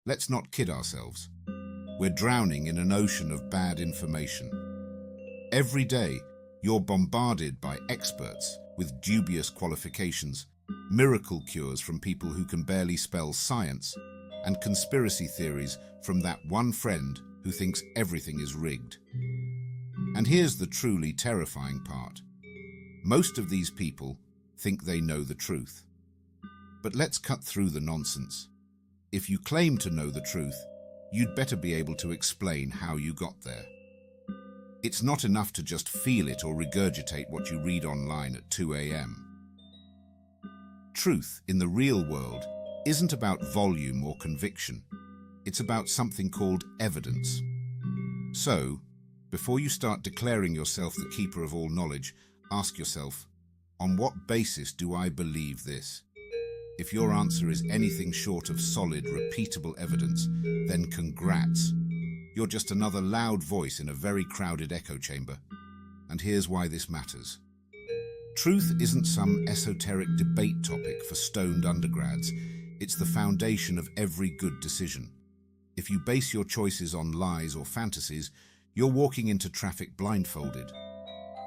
Let's not kid ourselves. We're drowning in an ocean of bad information. Every day, you're bombarded by experts with dubious qualifications, miracle cures from people who can barely spell science, and conspiracy theories from that one friend who thinks everything is rigged. And here's the truly terrifying part. Most of these people think they know the truth. But let's cut through the nonsense. If you claim to know the truth, you'd better be able to explain how you got there. It's not enough to just feel it or regurgitate what you read online at 2 a.m. Truth in the real world isn't about volume or conviction. It's about something called evidence. So, before you start declaring yourself the keeper of all knowledge, ask yourself, on what basis do I believe this? If your answer is anything short of solid, repeatable evidence, then congrats. You're just another loud voice in a very crowded echo chamber. And here's why this matters. Truth isn't some esoteric debate topic for stoned undergrads. It's the foundation of every good decision. If you base your choices on lies or fantasies, you're walking into traffic blindfolded.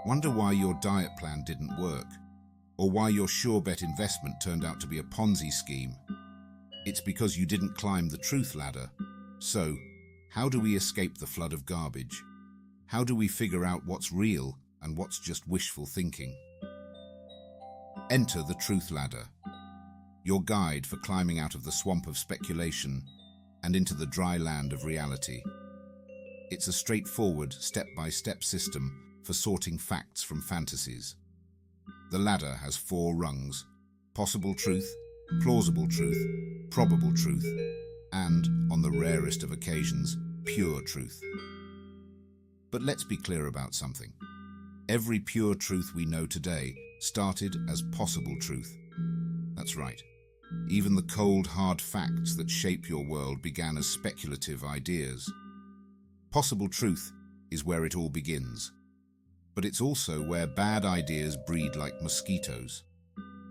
Wonder why your diet plan didn't work, or why your sure bet investment turned out to be a Ponzi scheme. It's because you didn't climb the truth ladder. So, how do we escape the flood of garbage? How do we figure out what's real and what's just wishful thinking? Enter the truth ladder, your guide for climbing out of the swamp of speculation and into the dry land of reality. It's a straightforward, step-by-step system for sorting facts from fantasies. The ladder has 4 rungs: possible truth, plausible truth, probable truth, and, on the rarest of occasions, pure truth. But let's be clear about something. Every pure truth we know today started as possible truth. That's right. Even the cold, hard facts that shape your world began as speculative ideas. Possible truth is where it all begins. But it's also where bad ideas breed like mosquitoes.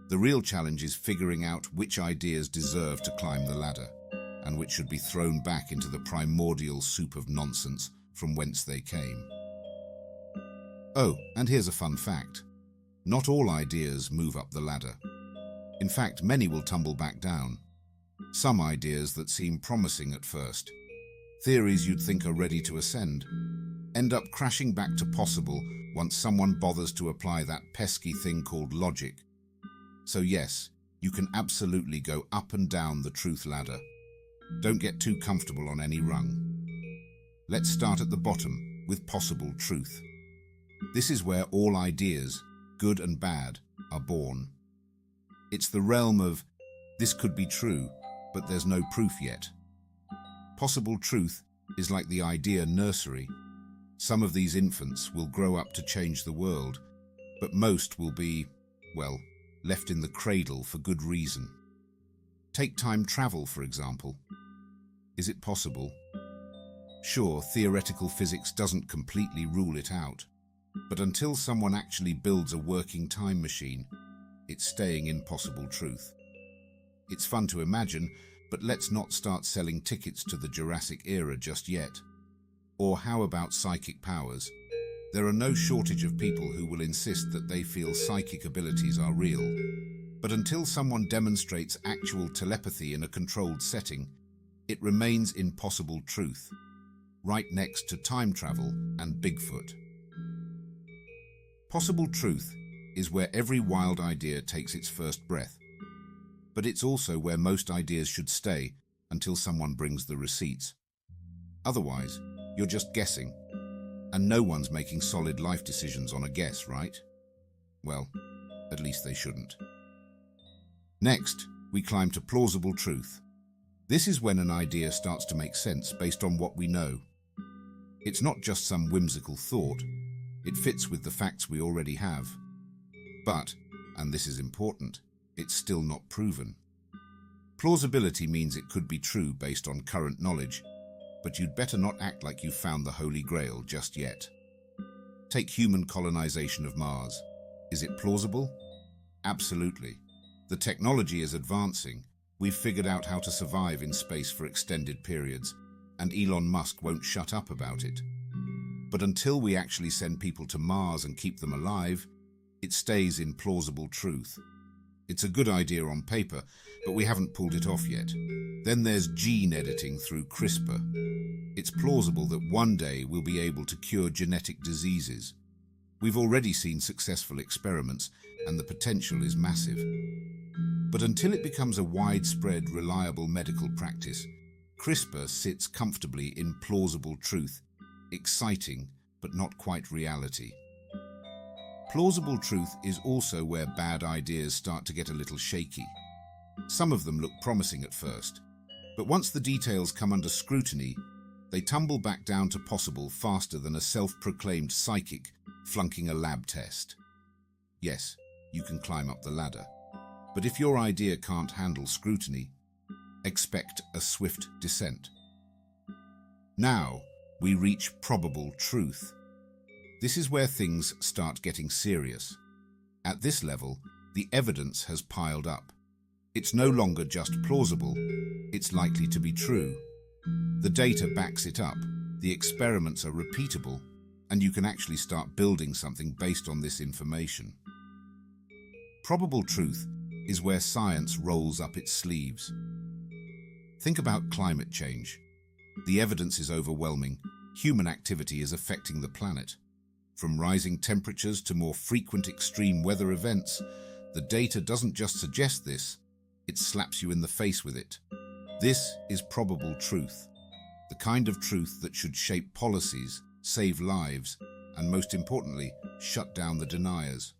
The real challenge is figuring out which ideas deserve to climb the ladder, and which should be thrown back into the primordial soup of nonsense from whence they came. Oh, and here's a fun fact. Not all ideas move up the ladder. In fact, many will tumble back down. Some ideas that seem promising at first, theories you'd think are ready to ascend, end up crashing back to possible once someone bothers to apply that pesky thing called logic. So yes, you can absolutely go up and down the truth ladder. Don't get too comfortable on any rung. Let's start at the bottom with possible truth. This is where all ideas, good and bad, are born. It's the realm of, this could be true, but there's no proof yet. Possible truth is like the idea nursery. Some of these infants will grow up to change the world, but most will be, well, left in the cradle for good reason. Take time travel, for example. Is it possible? Sure, theoretical physics doesn't completely rule it out, but until someone actually builds a working time machine, it's staying in possible truth. It's fun to imagine, but let's not start selling tickets to the Jurassic era just yet. Or how about psychic powers? There are no shortage of people who will insist that they feel psychic abilities are real. But until someone demonstrates actual telepathy in a controlled setting, it remains impossible truth, right next to time travel and Bigfoot. Possible truth is where every wild idea takes its first breath. But it's also where most ideas should stay until someone brings the receipts. Otherwise, you're just guessing, and no one's making solid life decisions on a guess, right? Well, at least they shouldn't. Next, we climb to plausible truth. This is when an idea starts to make sense based on what we know. It's not just some whimsical thought. It fits with the facts we already have. But, and this is important, it's still not proven. Plausibility means it could be true based on current knowledge, but you'd better not act like you've found the Holy Grail just yet. Take human colonization of Mars. Is it plausible? Absolutely. The technology is advancing. We've figured out how to survive in space for extended periods, and Elon Musk won't shut up about it. But until we actually send people to Mars and keep them alive, it stays in plausible truth. It's a good idea on paper, but we haven't pulled it off yet. Then there's gene editing through CRISPR. It's plausible that one day we'll be able to cure genetic diseases. We've already seen successful experiments, and the potential is massive. But until it becomes a widespread, reliable medical practice, CRISPR sits comfortably in plausible truth, exciting but not quite reality. Plausible truth is also where bad ideas start to get a little shaky. Some of them look promising at first, but once the details come under scrutiny, they tumble back down to possible faster than a self-proclaimed psychic flunking a lab test. Yes, you can climb up the ladder, but if your idea can't handle scrutiny, expect a swift descent. Now, we reach probable truth. This is where things start getting serious. At this level, the evidence has piled up. It's no longer just plausible, it's likely to be true. The data backs it up, the experiments are repeatable, and you can actually start building something based on this information. Probable truth is where science rolls up its sleeves. Think about climate change. The evidence is overwhelming. Human activity is affecting the planet. From rising temperatures to more frequent extreme weather events, the data doesn't just suggest this, it slaps you in the face with it. This is probable truth, the kind of truth that should shape policies, save lives, and most importantly, shut down the deniers.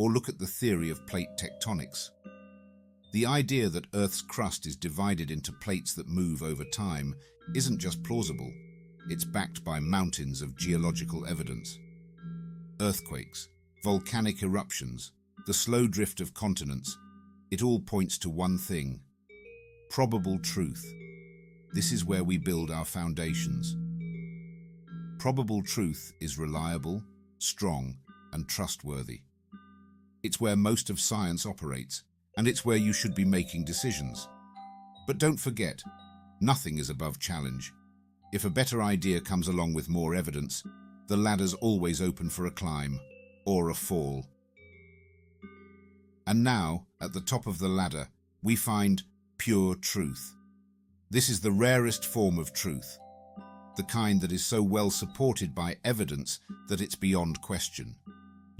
Or look at the theory of plate tectonics. The idea that Earth's crust is divided into plates that move over time isn't just plausible, it's backed by mountains of geological evidence. Earthquakes, volcanic eruptions, the slow drift of continents, it all points to one thing: probable truth. This is where we build our foundations. Probable truth is reliable, strong, and trustworthy. It's where most of science operates, and it's where you should be making decisions. But don't forget, nothing is above challenge. If a better idea comes along with more evidence, the ladder's always open for a climb or a fall. And now, at the top of the ladder, we find pure truth. This is the rarest form of truth, the kind that is so well supported by evidence that it's beyond question.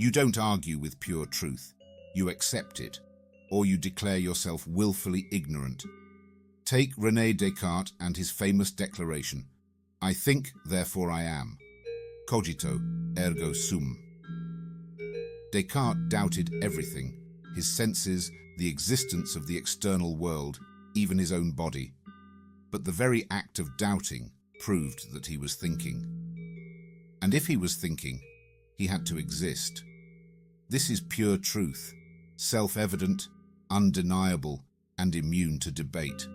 You don't argue with pure truth, you accept it, or you declare yourself willfully ignorant. Take René Descartes and his famous declaration, "I think, therefore I am. Cogito, ergo sum." Descartes doubted everything, his senses, the existence of the external world, even his own body. But the very act of doubting proved that he was thinking. And if he was thinking, he had to exist. This is pure truth, self-evident, undeniable, and immune to debate.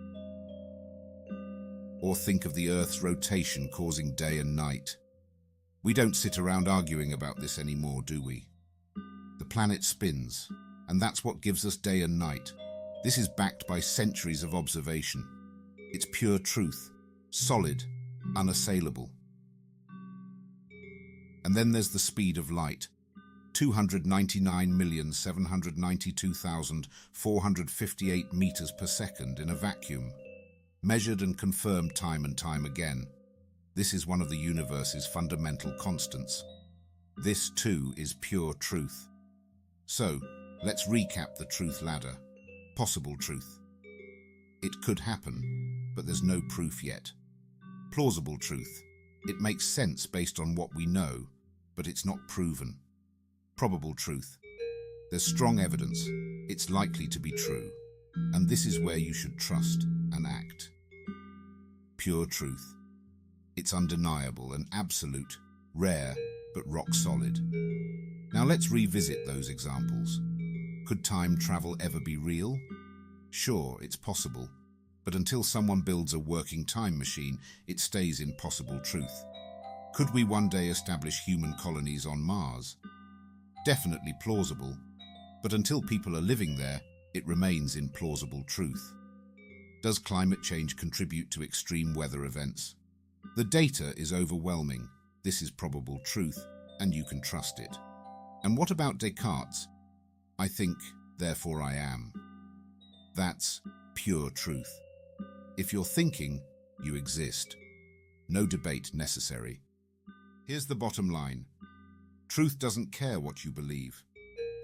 Or think of the Earth's rotation causing day and night. We don't sit around arguing about this anymore, do we? The planet spins, and that's what gives us day and night. This is backed by centuries of observation. It's pure truth, solid, unassailable. And then there's the speed of light, 299,792,458 meters per second in a vacuum, measured and confirmed time and time again. This is one of the universe's fundamental constants. This too is pure truth. So, let's recap the truth ladder. Possible truth. It could happen, but there's no proof yet. Plausible truth. It makes sense based on what we know, but it's not proven. Probable truth. There's strong evidence. It's likely to be true. And this is where you should trust and act. Pure truth. It's undeniable and absolute, rare, but rock solid. Now let's revisit those examples. Could time travel ever be real? Sure, it's possible. But until someone builds a working time machine, it stays in possible truth. Could we one day establish human colonies on Mars? Definitely plausible. But until people are living there, it remains implausible truth. Does climate change contribute to extreme weather events? The data is overwhelming. This is probable truth, and you can trust it. And what about Descartes? I think, therefore I am. That's pure truth. If you're thinking, you exist. No debate necessary. Here's the bottom line. Truth doesn't care what you believe.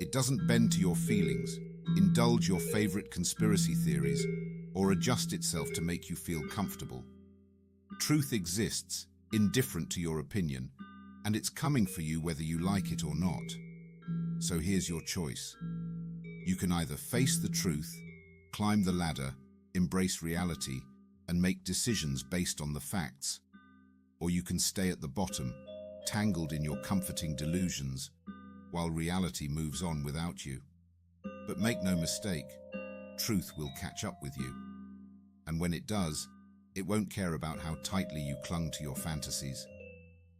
It doesn't bend to your feelings, indulge your favorite conspiracy theories, or adjust itself to make you feel comfortable. Truth exists, indifferent to your opinion, and it's coming for you whether you like it or not. So here's your choice. You can either face the truth, climb the ladder, embrace reality, and make decisions based on the facts, or you can stay at the bottom, tangled in your comforting delusions, while reality moves on without you. But make no mistake, truth will catch up with you. And when it does, it won't care about how tightly you clung to your fantasies.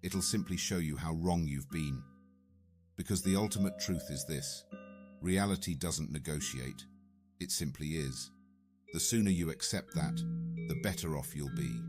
It'll simply show you how wrong you've been. Because the ultimate truth is this: reality doesn't negotiate. It simply is. The sooner you accept that, the better off you'll be.